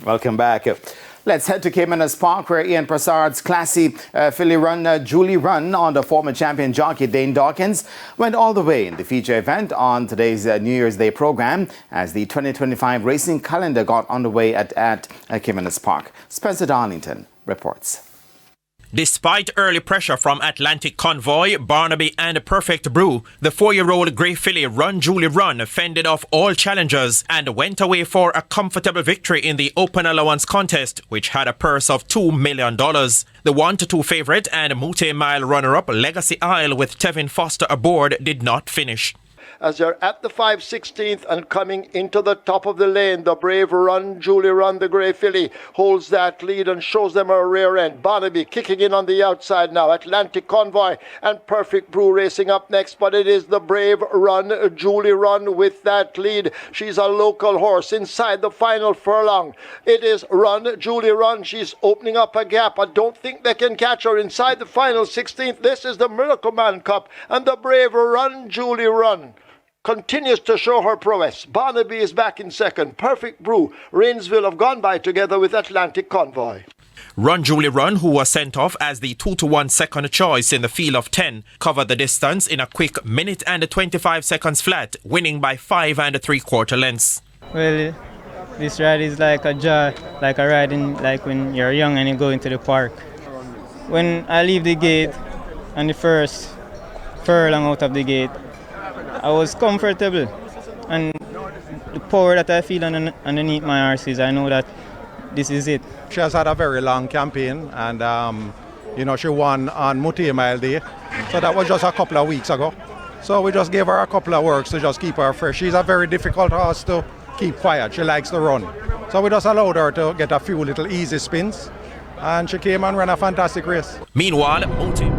Welcome back. Let's head to Caymanas Park, where Ian Prasard's classy filly run, Julie Run, on the former champion jockey Dane Dawkins, went all the way in the feature event on today's New Year's Day program as the 2025 racing calendar got underway at Caymanas Park. Spencer Darlington reports. Despite early pressure from Atlantic Convoy, Barnaby and Perfect Brew, the 4-year-old grey filly Run Julie Run fended off all challengers and went away for a comfortable victory in the Open Allowance contest, which had a purse of $2 million. The 1-2 favourite and multi-mile runner-up Legacy Isle with Tevin Foster aboard did not finish. As they're at the 5/16th and coming into the top of the lane, the brave Run Julie Run, the grey filly, holds that lead and shows them her rear end. Barnaby kicking in on the outside now. Atlantic Convoy and Perfect Brew racing up next, but it is the brave Run Julie Run with that lead. She's a local horse inside the final furlong. It is Run Julie Run. She's opening up a gap. I don't think they can catch her inside the final 16th. This is the Miracle Man Cup, and the brave Run Julie Run continues to show her prowess. Barnaby is back in second. Perfect Brew, Rainsville have gone by together with Atlantic Convoy. Run Julie Run, who was sent off as the 2-1 second choice in the field of 10, covered the distance in a quick minute and 25 seconds flat, winning by 5 3/4 lengths. Well, this ride is like a joy, like a riding like when you're young and you go into the park. When I leave the gate and the first furlong out of the gate, I was comfortable, and the power that I feel underneath my horses, I know that this is it. She has had a very long campaign, and she won on multi-mile day, so that was just a couple of weeks ago. So we just gave her a couple of works to just keep her fresh. She's a very difficult horse to keep quiet. She likes to run, so we just allowed her to get a few little easy spins, and she came and ran a fantastic race. Meanwhile, Multi